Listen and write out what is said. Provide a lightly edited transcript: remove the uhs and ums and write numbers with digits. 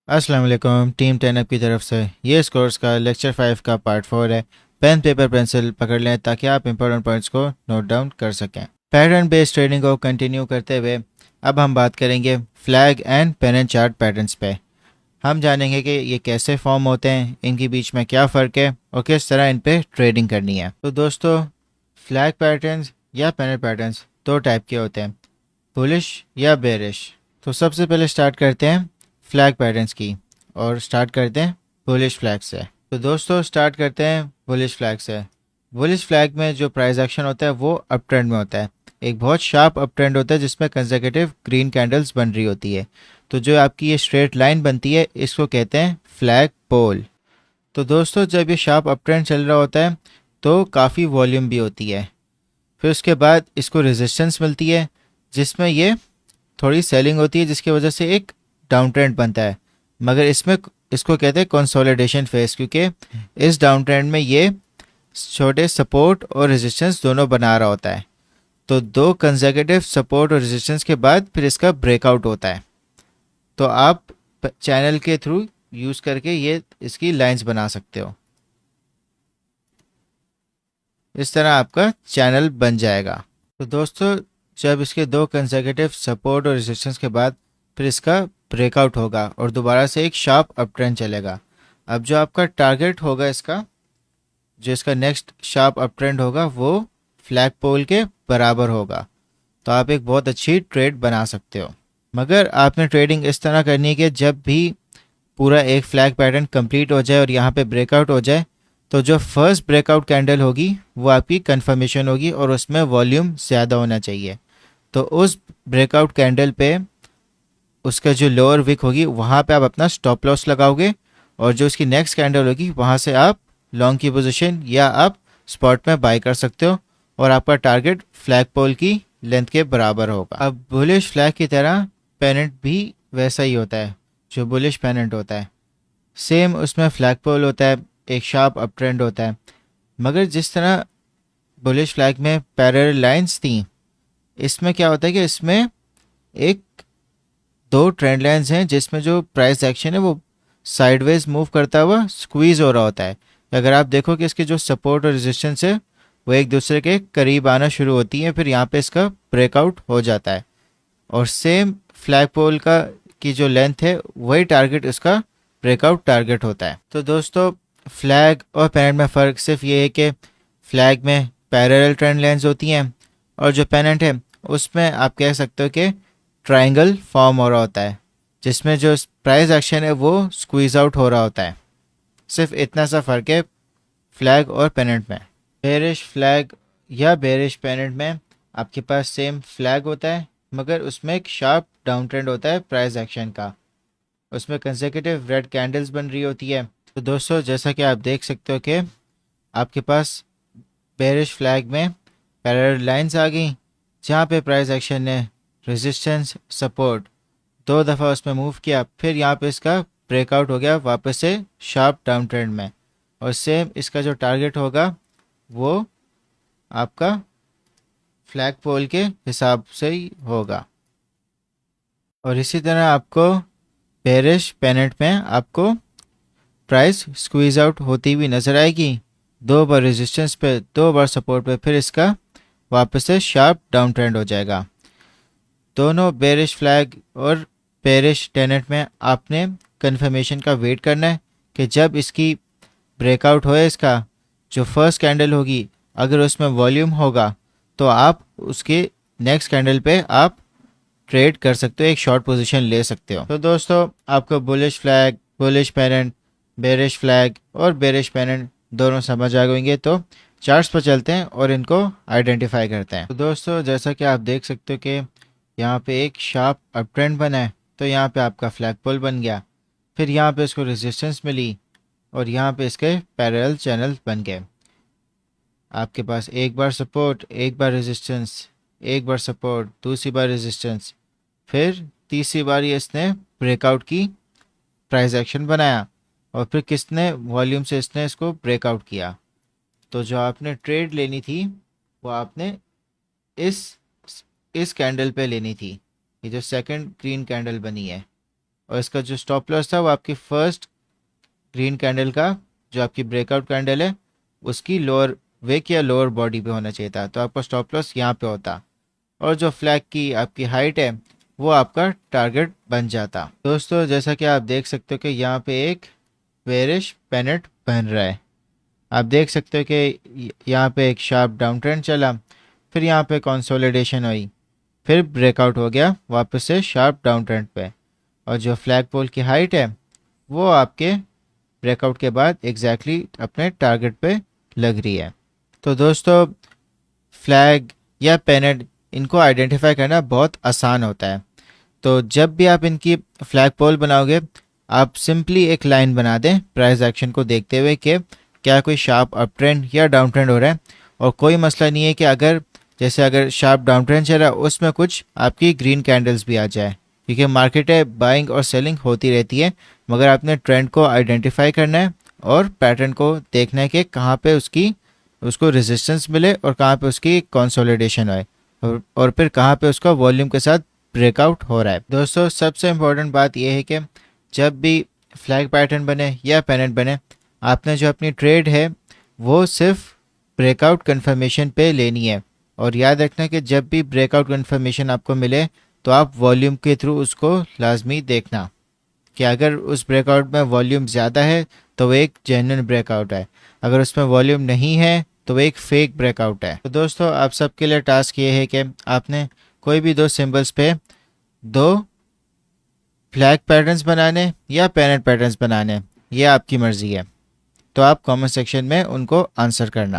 अस्सलाम वालेकुम। टीम 10 की तरफ से ये इस कोर्स का लेक्चर 5 का पार्ट 4 है। पेन पेपर पेंसिल पकड़ लें ताकि आप इंपॉर्टेंट पॉइंट्स को नोट डाउन कर सकें। पैटर्न बेस्ड ट्रेडिंग को कंटिन्यू करते हुए अब हम बात करेंगे flag and pen and chart patterns पे। हम जानेंगे कि ये कैसे फॉर्म होते हैं, इनके बीच में क्या फ़र्क है और किस तरह इन पे ट्रेडिंग करनी है। तो दोस्तों, फ्लैग पैटर्न्स या पेन पैटर्न्स दो टाइप के होते हैं, बुलिश या बेरिश। तो सबसे पहले स्टार्ट करते हैं फ्लैग पैटर्न्स की और स्टार्ट करते हैं बुलिश फ्लैग से। तो दोस्तों, स्टार्ट करते हैं बुलिश फ्लैग से। बुलिश फ्लैग में जो प्राइस एक्शन होता है वो अप ट्रेंड में होता है। एक बहुत शार्प अप ट्रेंड होता है जिसमें कंसेक्यूटिव ग्रीन कैंडल्स बन रही होती है। तो जो आपकी ये स्ट्रेट लाइन बनती है इसको कहते हैं फ्लैग पोल। तो दोस्तों, जब ये शार्प अप ट्रेंड चल रहा होता है तो काफ़ी वॉल्यूम भी होती है। फिर उसके बाद इसको रेजिस्टेंस मिलती है जिसमें ये थोड़ी सेलिंग होती है, जिसकी वजह से एक डाउन ट्रेंड बनता है। मगर इसमें इसको कहते हैं कंसोलिडेशन फेज, क्योंकि इस डाउन ट्रेंड में ये छोटे सपोर्ट और रेजिस्टेंस दोनों बना रहा होता है। तो दो कंसेक्यूटिव सपोर्ट और रेजिस्टेंस के बाद फिर इसका ब्रेकआउट होता है। तो आप चैनल के थ्रू यूज़ करके ये इसकी लाइंस बना सकते हो। इस तरह आपका चैनल बन जाएगा। तो दोस्तों, जब इसके दो कंसेक्यूटिव सपोर्ट और रेजिस्टेंस के बाद फिर इसका ब्रेकआउट होगा और दोबारा से एक शार्प अप ट्रेंड चलेगा। अब जो आपका टारगेट होगा इसका, जो इसका नेक्स्ट शार्प अप ट्रेंड होगा वो फ्लैग पोल के बराबर होगा। तो आप एक बहुत अच्छी ट्रेड बना सकते हो। मगर आपने ट्रेडिंग इस तरह करनी है कि जब भी पूरा एक फ्लैग पैटर्न कंप्लीट हो जाए और यहाँ पे ब्रेकआउट हो जाए, तो जो फर्स्ट ब्रेकआउट कैंडल होगी वो आपकी कंफर्मेशन होगी और उसमें वॉल्यूम ज़्यादा होना चाहिए। तो उस ब्रेकआउट कैंडल पे उसका जो लोअर विक होगी वहाँ पे आप अपना स्टॉप लॉस लगाओगे और जो उसकी नेक्स्ट कैंडल होगी वहाँ से आप लॉन्ग की पोजीशन या आप स्पॉट में बाय कर सकते हो और आपका टारगेट फ्लैग पोल की लेंथ के बराबर होगा। अब बुलिश फ्लैग की तरह पेनेंट भी वैसा ही होता है। जो बुलिश पेनेंट होता है सेम उसमें फ्लैग पोल होता है, एक शार्प अप ट्रेंड होता है। मगर जिस तरह बुलिश फ्लैग में पैरेलल लाइंस थी, इसमें क्या होता है कि इसमें एक दो ट्रेंड लाइंस हैं जिसमें जो प्राइस एक्शन है वो साइडवेज मूव करता हुआ स्क्वीज हो रहा होता है। अगर आप देखो कि इसके जो सपोर्ट और रेजिस्टेंस है वो एक दूसरे के करीब आना शुरू होती है, फिर यहाँ पे इसका ब्रेकआउट हो जाता है और सेम फ्लैग पोल का की जो लेंथ है वही टारगेट इसका ब्रेकआउट टारगेट होता है। तो दोस्तों, फ्लैग और पेनेंट में फ़र्क सिर्फ ये है कि फ्लैग में पैरेलल ट्रेंड लाइंस होती हैं और जो पेनेंट है उसमें आप कह सकते हो कि ट्रायंगल फॉर्म हो रहा होता है जिसमें जो प्राइस एक्शन है वो स्क्वीज आउट हो रहा होता है। सिर्फ इतना सा फ़र्क है फ्लैग और पेनेंट में। बेरिश फ्लैग या बेरिश पेनेंट में आपके पास सेम फ्लैग होता है मगर उसमें एक शार्प डाउन ट्रेंड होता है प्राइस एक्शन का। उसमें कंसेक्यूटिव रेड कैंडल्स बन रही होती है। तो दोस्तों, जैसा कि आप देख सकते हो कि आपके पास बेरिश फ्लैग में पैरेलल लाइंस आ गई जहाँ पे प्राइस एक्शन ने रेजिस्टेंस सपोर्ट दो दफ़ा उसमें मूव किया, फिर यहाँ पे इसका ब्रेकआउट हो गया वापस से शार्प डाउन ट्रेंड में। और सेम इसका जो टारगेट होगा वो आपका फ्लैग पोल के हिसाब से ही होगा। और इसी तरह आपको बेरिश पेनेंट में आपको प्राइस स्क्वीज आउट होती हुई नजर आएगी, दो बार रेजिस्टेंस पे दो बार सपोर्ट पे, फिर इसका वापस से शार्प डाउन ट्रेंड हो जाएगा। दोनों बेरिश फ्लैग और बेरिश टेनेंट में आपने कंफर्मेशन का वेट करना है कि जब इसकी ब्रेकआउट होए, इसका जो फर्स्ट कैंडल होगी अगर उसमें वॉल्यूम होगा तो आप उसके नेक्स्ट कैंडल पे आप ट्रेड कर सकते हो, एक शॉर्ट पोजीशन ले सकते हो। तो दोस्तों, आपको bullish flag, bullish pennant, bearish flag और बेरिश पेनेंट दोनों समझ आ गएंगे। तो चार्ट्स पर चलते हैं और इनको आइडेंटिफाई करते हैं। तो दोस्तों, जैसा कि आप देख सकते हो कि यहाँ पे एक शार्प अप ट्रेंड बना है, तो यहाँ पे आपका फ्लैग पोल बन गया। फिर यहाँ पे इसको रेजिस्टेंस मिली और यहाँ पे इसके पैरेलल चैनल बन गए। आपके पास एक बार सपोर्ट, एक बार रेजिस्टेंस, एक बार सपोर्ट, दूसरी बार रेजिस्टेंस, फिर तीसरी बार ये इसने ब्रेकआउट की प्राइस एक्शन बनाया और फिर किसने वॉल्यूम से इसने इसको ब्रेकआउट किया। तो जो आपने ट्रेड लेनी थी वो आपने इस इस कैंडल पे लेनी थी, ये जो सेकंड ग्रीन कैंडल बनी है और इसका जो स्टॉप लॉस था वो आपकी फर्स्ट ग्रीन कैंडल का जो आपकी ब्रेकआउट कैंडल है उसकी लोअर विक या लोअर बॉडी पे होना चाहिए था, तो आपका स्टॉप लॉस यहाँ पे होता और जो फ्लैग की आपकी हाइट है वो आपका टारगेट बन जाता। दोस्तों जैसा कि आप देख सकते हो कि यहाँ पे एक बेरिश पेनेट बन रहा है। आप देख सकते हो कि यहाँ पे एक शार्प डाउन ट्रेंड चला, फिर यहाँ पे कंसोलिडेशन हुई, फिर ब्रेकआउट हो गया वापस से शार्प डाउन ट्रेंड पे, और जो फ्लैग पोल की हाइट है वो आपके ब्रेकआउट के बाद एग्जैक्टली अपने टारगेट पे लग रही है। तो दोस्तों फ्लैग या पेनेट इनको आइडेंटिफाई करना बहुत आसान होता है। तो जब भी आप इनकी फ्लैग पोल बनाओगे आप सिंपली एक लाइन बना दें प्राइस एक्शन को देखते हुए कि क्या कोई शार्प अप ट्रेंड या डाउन ट्रेंड हो रहा है। और कोई मसला नहीं है कि अगर शार्प डाउन ट्रेंड चल रहा है उसमें कुछ आपकी ग्रीन कैंडल्स भी आ जाए, क्योंकि मार्केट है बाइंग और सेलिंग होती रहती है, मगर आपने ट्रेंड को आइडेंटिफाई करना है और पैटर्न को देखना है कि कहाँ पे उसको रेजिस्टेंस मिले और कहाँ पे उसकी कंसोलिडेशन होए और फिर कहाँ पे उसका वॉल्यूम के साथ ब्रेकआउट हो रहा है। दोस्तों सबसे इम्पोर्टेंट बात यह है कि जब भी फ्लैग पैटर्न बने या पेनेट बने आपने जो अपनी ट्रेड है वो सिर्फ ब्रेकआउट कंफर्मेशन पे लेनी है। और याद रखना कि जब भी ब्रेकआउट कंफर्मेशन आपको मिले तो आप वॉल्यूम के थ्रू उसको लाजमी देखना कि अगर उस ब्रेकआउट में वॉल्यूम ज़्यादा है तो वो एक जेन्युइन ब्रेकआउट है, अगर उसमें वॉल्यूम नहीं है तो वो एक फेक ब्रेकआउट है। तो दोस्तों आप सबके लिए टास्क ये है कि आपने कोई भी दो सिंबल्स पे दो फ्लैग पैटर्न्स बनाने या पेनेट पैटर्न्स बनाने, ये आपकी मर्ज़ी है। तो आप कमेंट सेक्शन में उनको आंसर करना।